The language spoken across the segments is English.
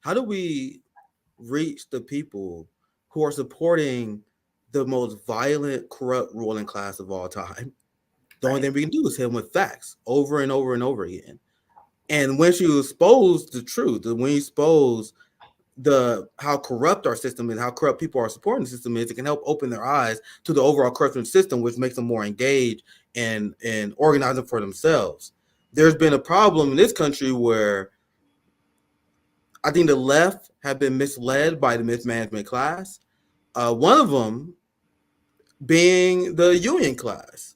how do we reach the people who are supporting the most violent, corrupt ruling class of all time? The only Right. thing we can do is hit them with facts over and over and over again. And once you expose the truth, when you expose the how corrupt our system is, how corrupt people are supporting the system is, it can help open their eyes to the overall corruption system, which makes them more engaged and organizing for themselves. There's been a problem in this country where I think the left have been misled by the mismanagement class. One of them being the union class.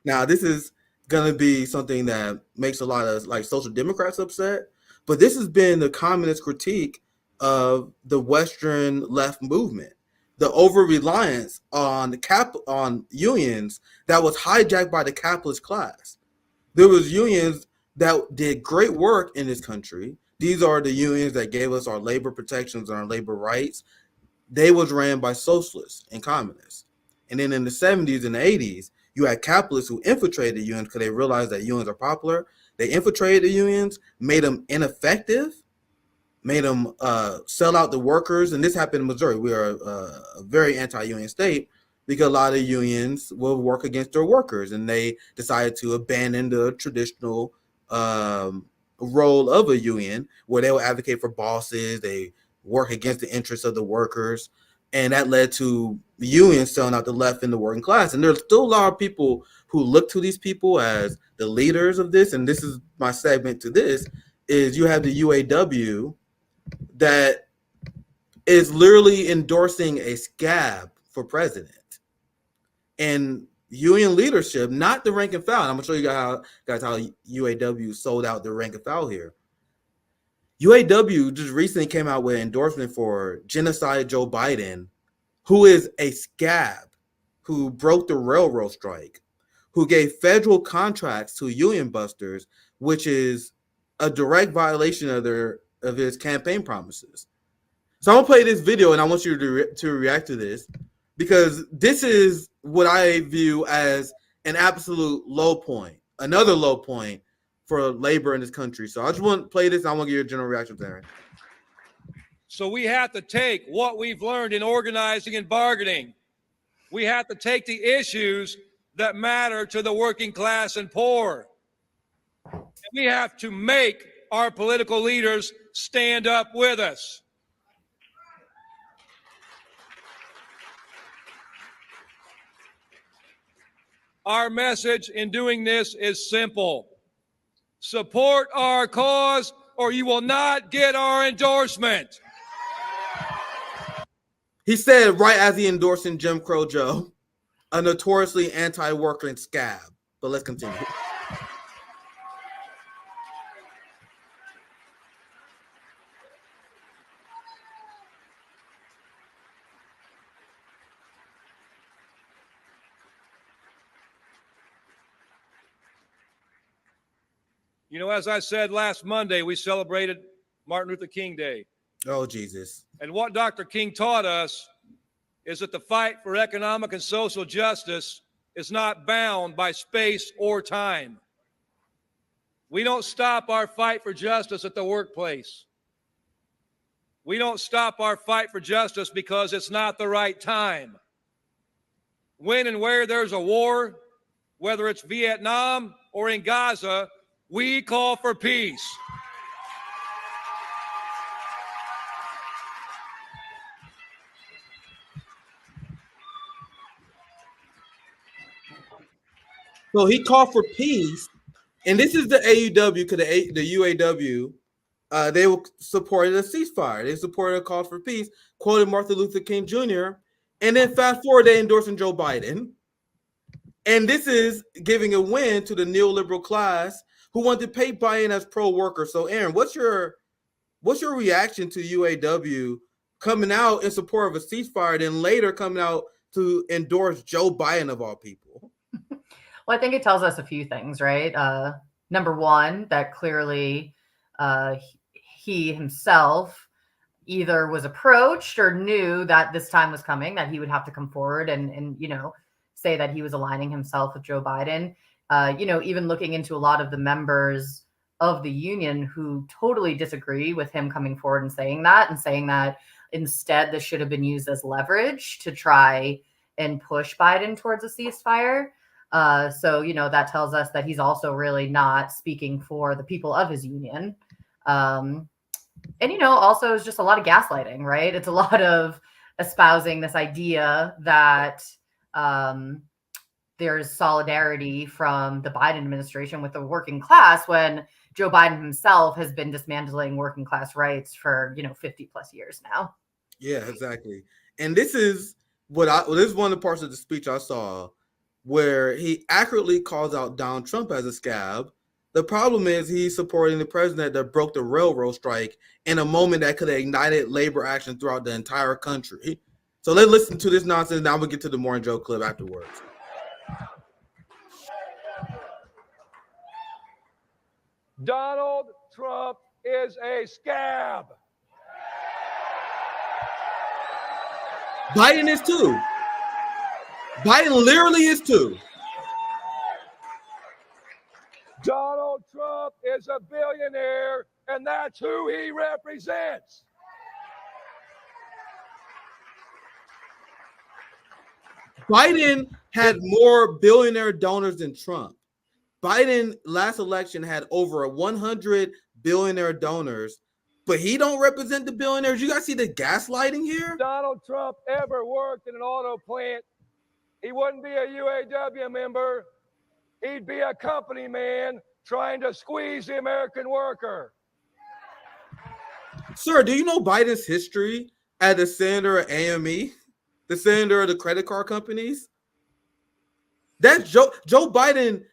Now, this is going to be something that makes a lot of like social democrats upset, but this has been the communist critique of the Western left movement. The over reliance on on unions that was hijacked by the capitalist class. There was unions that did great work in this country. These are the unions that gave us our labor protections and our labor rights. They was ran by socialists and communists. And then in the 70s and the 80s, you had capitalists who infiltrated the unions because they realized that unions are popular. They infiltrated the unions, made them ineffective, made them sell out the workers. And this happened in Missouri. We are a very anti-union state because a lot of unions will work against their workers, and they decided to abandon the traditional role of a union where they will advocate for bosses. They work against the interests of the workers, and that led to unions selling out the left and the working class. And there's still a lot of people who look to these people as the leaders of this. And this is my segment to this: is you have the UAW that is literally endorsing a scab for president. And union leadership, not the rank and file. I'm gonna show you guys how UAW sold out the rank and file here. UAW just recently came out with an endorsement for genocide Joe Biden, who is a scab, who broke the railroad strike, who gave federal contracts to union busters, which is a direct violation of his campaign promises. So I'm gonna play this video, and I want you to react to this because this is what I view as an absolute low point, another low point for labor in this country. So I just want to play this. I want to get your general reaction there. So we have to take what we've learned in organizing and bargaining. We have to take the issues that matter to the working class and poor. And we have to make our political leaders stand up with us. Our message in doing this is simple. Support our cause or you will not get our endorsement. He said right as he endorsing Jim Crow Joe, a notoriously anti-worker and scab. But let's continue. You know, as I said last Monday, we celebrated Martin Luther King Day. Oh, Jesus. And what Dr. King taught us is that the fight for economic and social justice is not bound by space or time. We don't stop our fight for justice at the workplace. We don't stop our fight for justice because it's not the right time. When and where there's a war, whether it's Vietnam or in Gaza, we call for peace. So he called for peace, and this is the AUW because the UAW, they supported a ceasefire. They supported a call for peace, quoted Martin Luther King Jr., and then fast forward, they endorsing Joe Biden. And this is giving a win to the neoliberal class who want to paint Biden as pro-worker. So, Aaron, what's your reaction to UAW coming out in support of a ceasefire, then later coming out to endorse Joe Biden of all people? Well, I think it tells us a few things, right? Number one, that clearly he himself either was approached or knew that this time was coming, that he would have to come forward and say that he was aligning himself with Joe Biden. Even looking into a lot of the members of the union who totally disagree with him coming forward and saying that instead this should have been used as leverage to try and push Biden towards a ceasefire. So, that tells us that he's also really not speaking for the people of his union. And, also it's just a lot of gaslighting, right? It's a lot of espousing this idea that there's solidarity from the Biden administration with the working class when Joe Biden himself has been dismantling working class rights for, 50 plus years now. Yeah, exactly. And this is this is one of the parts of the speech I saw where he accurately calls out Donald Trump as a scab. The problem is he's supporting the president that broke the railroad strike in a moment that could have ignited labor action throughout the entire country. So let's listen to this nonsense. Now we'll get to the Morning Joe clip afterwards. Donald Trump is a scab. Biden is too. Biden literally is too. Donald Trump is a billionaire, and that's who he represents. Biden had more billionaire donors than Trump. Biden last election had over 100 billionaire donors, but he don't represent the billionaires. You guys see the gaslighting here? Donald Trump ever worked in an auto plant, he wouldn't be a UAW member. He'd be a company man trying to squeeze the American worker. Sir, do you know Biden's history as the senator of AME, the senator of the credit card companies? That's Joe Biden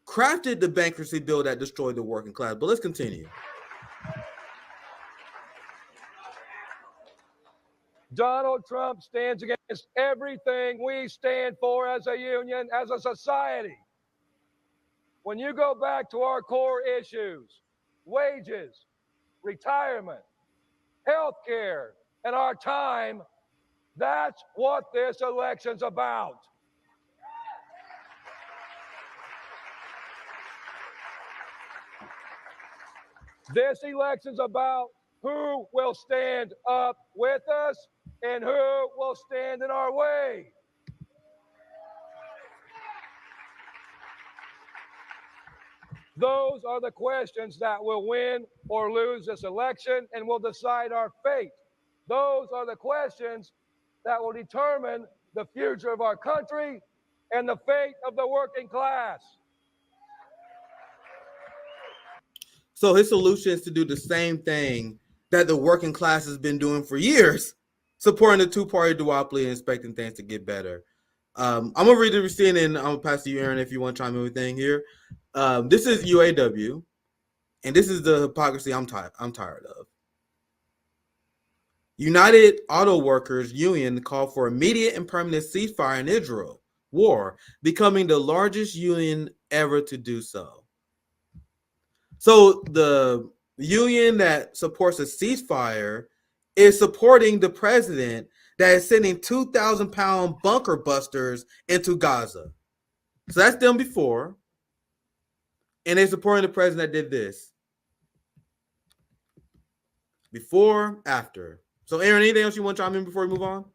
crafted the bankruptcy bill that destroyed the working class. But let's continue. Donald Trump stands against everything we stand for as a union, as a society. When you go back to our core issues, wages, retirement, health care, and our time, that's what this election's about. This election's about who will stand up with us and who will stand in our way. Those are the questions that will win or lose this election and will decide our fate. Those are the questions that will determine the future of our country and the fate of the working class. So his solution is to do the same thing that the working class has been doing for years, supporting the two-party duopoly and expecting things to get better. I'm going to read the receipt and I'm going to pass to you, Aaron, if you want to chime in with anything here. This is UAW, and this is the hypocrisy I'm tired of. United Auto Workers Union called for immediate and permanent ceasefire in Israel war, becoming the largest union ever to do so. So the union that supports a ceasefire is supporting the president that is sending 2,000-pound bunker busters into Gaza. So that's them before. And they're supporting the president that did this. Before, after. So Aaron, anything else you want to chime in before we move on?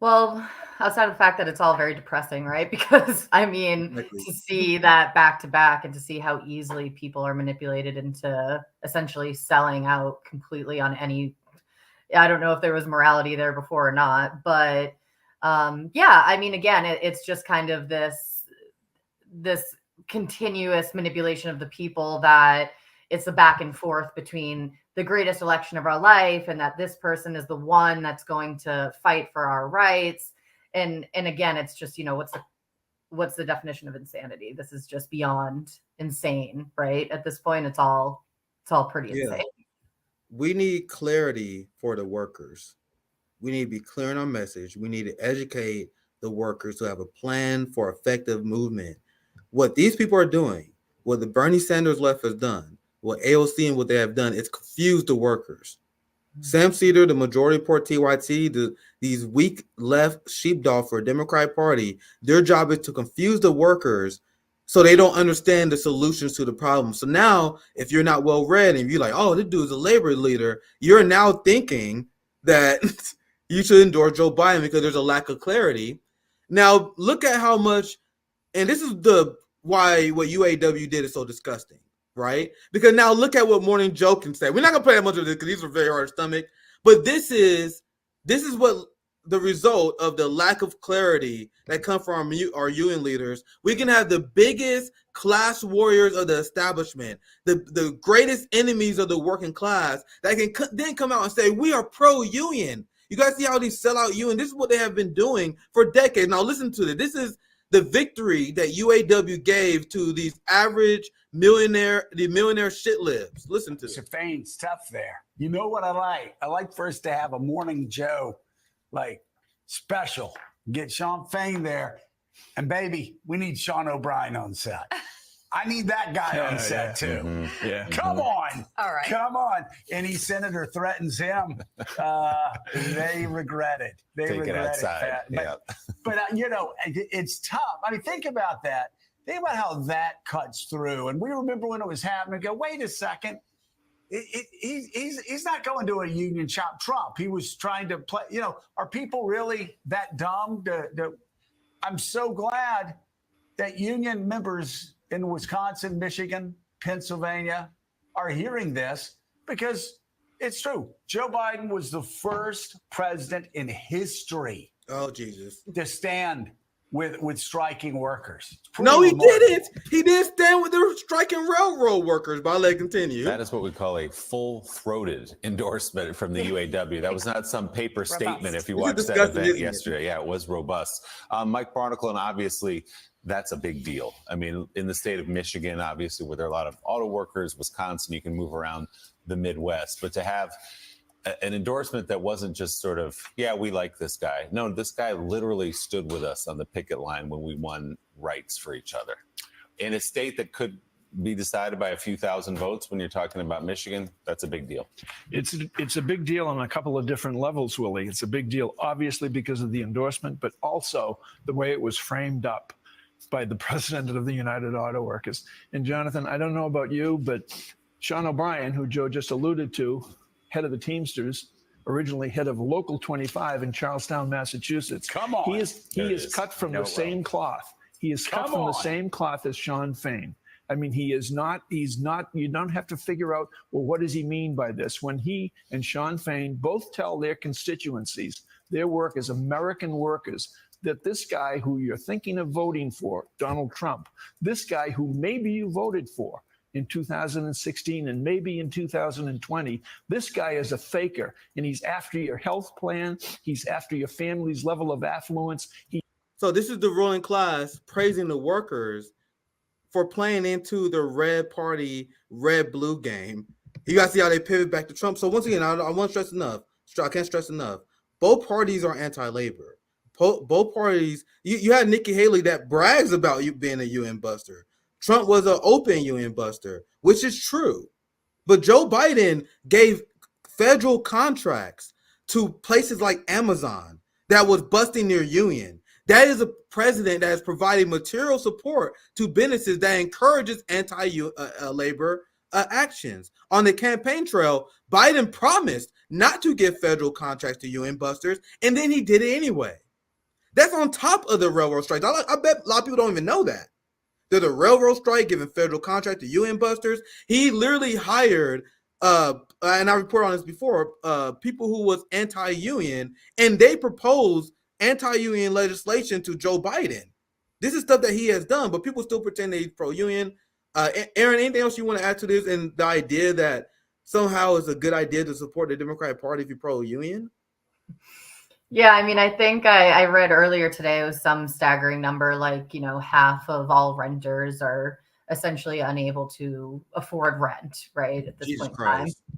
Well, outside of the fact that it's all very depressing, right? Because, I mean, to see that back to back and to see how easily people are manipulated into essentially selling out completely on any, I don't know if there was morality there before or not, but yeah, I mean, again, it's just kind of this continuous manipulation of the people that it's a back and forth between the greatest election of our life and that this person is the one that's going to fight for our rights. And again, it's just, what's the definition of insanity? This is just beyond insane, right? At this point, it's all pretty insane. We need clarity for the workers. We need to be clear in our message. We need to educate the workers to have a plan for effective movement. What these people are doing, what the Bernie Sanders left has done, what AOC and what they have done, is confuse the workers. Sam Cedar, the majority report TYT, these weak left sheepdog for a Democratic Party, their job is to confuse the workers So they don't understand the solutions to the problem. So now, if you're not well read and you're like, oh, this dude's a labor leader, you're now thinking that you should endorse Joe Biden because there's a lack of clarity. Now, look at how much, and this is why what UAW did is so disgusting, right? Because now look at what Morning Joe can say. We're not gonna play that much of this because these are very hard to stomach. But this is what the result of the lack of clarity that come from our union leaders. We can have the biggest class warriors of the establishment, the greatest enemies of the working class, that can then come out and say, we are pro-union. You guys see how these sellout union, this is what they have been doing for decades. Now listen to this. This is the victory that UAW gave to these average millionaire shit libs. Listen to this. Mr. Fain's tough there. You know what I like? I like for us to have a Morning Joe special. Get Sean Fain there. And baby, we need Sean O'Brien on set. I need that guy on set too. Mm-hmm. Yeah. Come on. All right. Come on. Any senator threatens him, they regret it. They Take it regret outside. But it's tough. I mean, think about that. Think about how that cuts through. And we remember when it was happening, go, wait a second. He's not going to a union shop Trump. He was trying to play, are people really that dumb? I'm so glad that union members in Wisconsin, Michigan, Pennsylvania are hearing this, because it's true. Joe Biden was the first president in history to stand with striking workers. No, he didn't. He didn't stand with the striking railroad workers. But I'll let it continue. That is what we call a full-throated endorsement from the UAW. That was not some paper statement. If you watched that event yesterday, it was robust. Mike Barnacle, and obviously that's a big deal. I mean, in the state of Michigan, obviously, where there are a lot of auto workers, Wisconsin, you can move around the Midwest, but to have an endorsement that wasn't just sort of, yeah, we like this guy. No, this guy literally stood with us on the picket line when we won rights for each other. In a state that could be decided by a few thousand votes, when you're talking about Michigan, that's a big deal. It's a big deal on a couple of different levels, Willie. It's a big deal, obviously, because of the endorsement, but also the way it was framed up by the president of the United Auto Workers. And Jonathan, I don't know about you, but Sean O'Brien, who Joe just alluded to, head of the Teamsters, originally head of Local 25 in Charlestown, Massachusetts. Come on. He is cut from the same cloth. He is cut from the same cloth as Sean Fain. I mean, he's not, you don't have to figure out, well, what does he mean by this? When he and Sean Fain both tell their constituencies, their workers, American workers, that this guy who you're thinking of voting for, Donald Trump, this guy who maybe you voted for in 2016 and maybe in 2020, this guy is a faker, and he's after your health plan. He's after your family's level of affluence. So this is the ruling class praising the workers for playing into the red party, red blue game. You guys see how they pivot back to Trump. So once again, I can't stress enough. Both parties are anti-labor. Both parties, you had Nikki Haley that brags about you being a UN buster. Trump was an open UN buster, which is true. But Joe Biden gave federal contracts to places like Amazon that was busting their union. That is a president that is providing material support to businesses that encourages anti-labor actions. On the campaign trail, Biden promised not to give federal contracts to UN busters, and then he did it anyway. That's on top of the railroad strikes. I bet a lot of people don't even know that. There's a railroad strike giving federal contract to UN busters. He literally hired, and I reported on this before, people who was anti-union, and they proposed anti-union legislation to Joe Biden. This is stuff that he has done, but people still pretend that he's pro-union. Aaron, anything else you want to add to this, and the idea that somehow it's a good idea to support the Democratic Party if you're pro-union? Yeah, I mean, I think I read earlier today it was some staggering number, like, half of all renters are essentially unable to afford rent, right, at this Jesus point Christ. in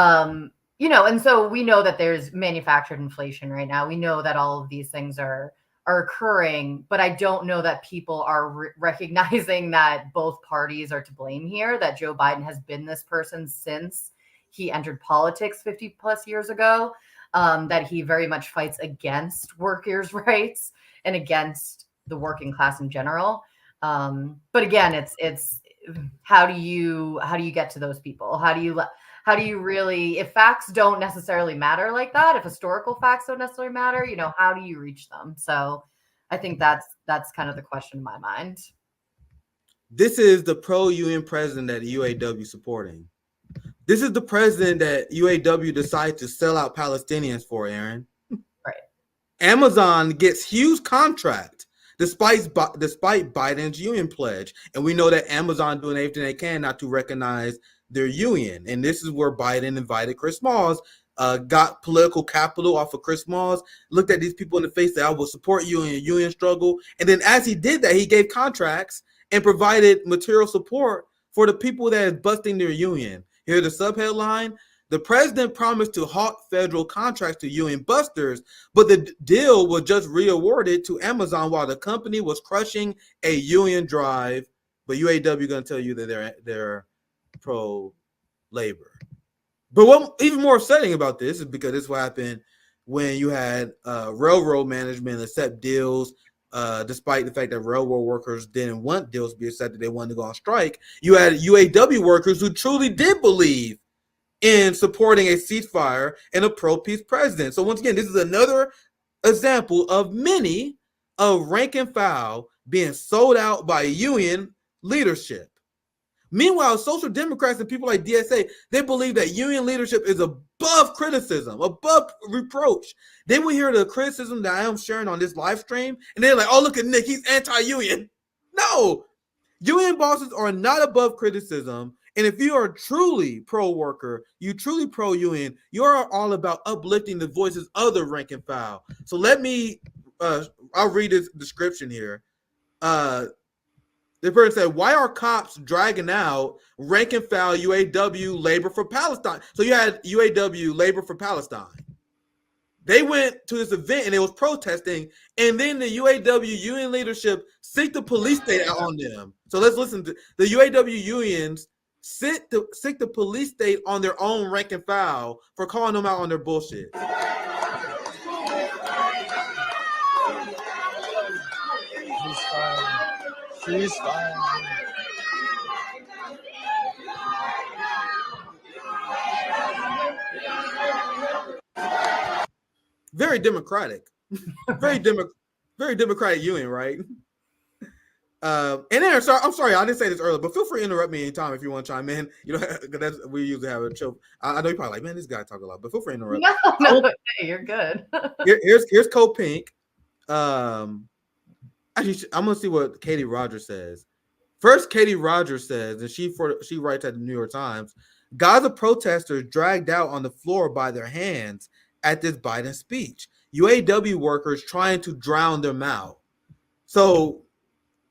time. And so we know that there's manufactured inflation right now. We know that all of these things are occurring, but I don't know that people are recognizing that both parties are to blame here, that Joe Biden has been this person since he entered politics 50 plus years ago. That he very much fights against workers' rights and against the working class in general. But again, it's how do you get to those people? How do you really, if facts don't necessarily matter like that, if historical facts don't necessarily matter, how do you reach them? So I think that's kind of the question in my mind. This is the pro-UN president that the UAW supporting. This is the president that UAW decided to sell out Palestinians for, Aaron. Right. Amazon gets huge contract despite Biden's union pledge. And we know that Amazon doing everything they can not to recognize their union. And this is where Biden invited Chris Smalls, got political capital off of Chris Smalls, looked at these people in the face that I will support you in your union struggle. And then as he did that, he gave contracts and provided material support for the people that is busting their union. Here's the subheadline: the president promised to halt federal contracts to union busters, but the deal was just reawarded to Amazon while the company was crushing a union drive. But UAW going to tell you that they're pro-labor. But what even more upsetting about this is because this is what happened when you had railroad management accept deals, despite the fact that railroad workers didn't want deals to be accepted, they wanted to go on strike. You had UAW workers who truly did believe in supporting a ceasefire and a pro-peace president. So once again, this is another example of many of rank and file being sold out by union leadership. Meanwhile, social democrats and people like DSA, they believe that union leadership is above criticism, above reproach. They will hear the criticism that I am sharing on this live stream, and they're like, oh, look at Nick, he's anti-union. No, union bosses are not above criticism. And if you are truly pro-worker, you truly pro-union, you are all about uplifting the voices of the rank and file. So let me, I'll read this description here. The person said, why are cops dragging out rank and file UAW Labor for Palestine? So you had UAW Labor for Palestine. They went to this event and they was protesting, and then the UAW union leadership seek the police state out on them. So let's listen to the UAW unions seek the police state on their own rank and file for calling them out on their bullshit. Very democratic, very democratic union, right? And then, I'm sorry, I didn't say this earlier, but feel free to interrupt me anytime if you want to chime in. Because we usually have a chill. I know you're probably like, man, this guy talk a lot, but feel free to interrupt. No, hey, you're good. Here's Code Pink. Actually, I'm gonna see what Katie Rogers says. First, Katie Rogers says, and she writes at the New York Times, Gaza protesters dragged out on the floor by their hands at this Biden speech. UAW workers trying to drown them out. So,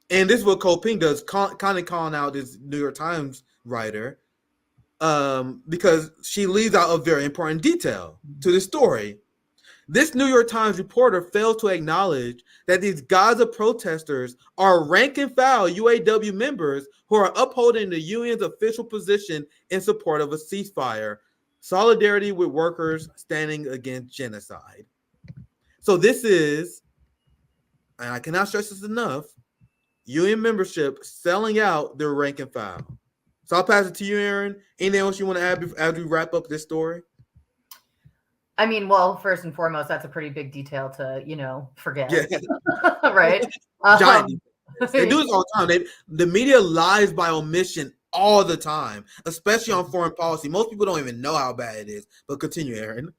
and this is what Cole Pink does, kind of calling out this New York Times writer, because she leaves out a very important detail to the story. This New York Times reporter failed to acknowledge that these Gaza protesters are rank and file UAW members who are upholding the union's official position in support of a ceasefire, solidarity with workers standing against genocide. So this is, and I cannot stress this enough, union membership selling out their rank and file. So I'll pass it to you, Aaron. Anything else you want to add as we wrap up this story? I mean, well, first and foremost, that's a pretty big detail to, forget. Yeah. Right? They do this all the time. The media lies by omission all the time, especially on foreign policy. Most people don't even know how bad it is. But continue, Aaron.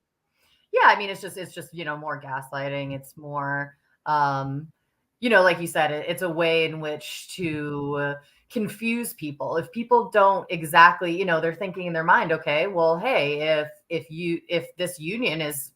Yeah, I mean, it's just more gaslighting. It's more, like you said, it's a way in which to confuse people. If people don't exactly, they're thinking in their mind, okay, well, hey, if this union is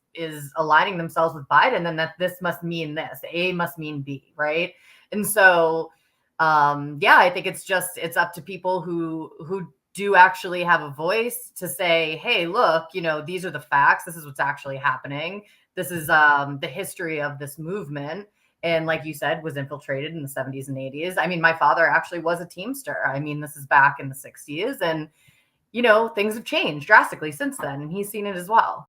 aligning themselves with Biden, then this must mean this. A must mean B, right? And so, I think it's up to people who do actually have a voice to say, hey, look, these are the facts. This is what's actually happening. This is the history of this movement. And like you said, was infiltrated in the 70s and 80s. I mean, my father actually was a Teamster. I mean, this is back in the 60s. And, things have changed drastically since then. And he's seen it as well.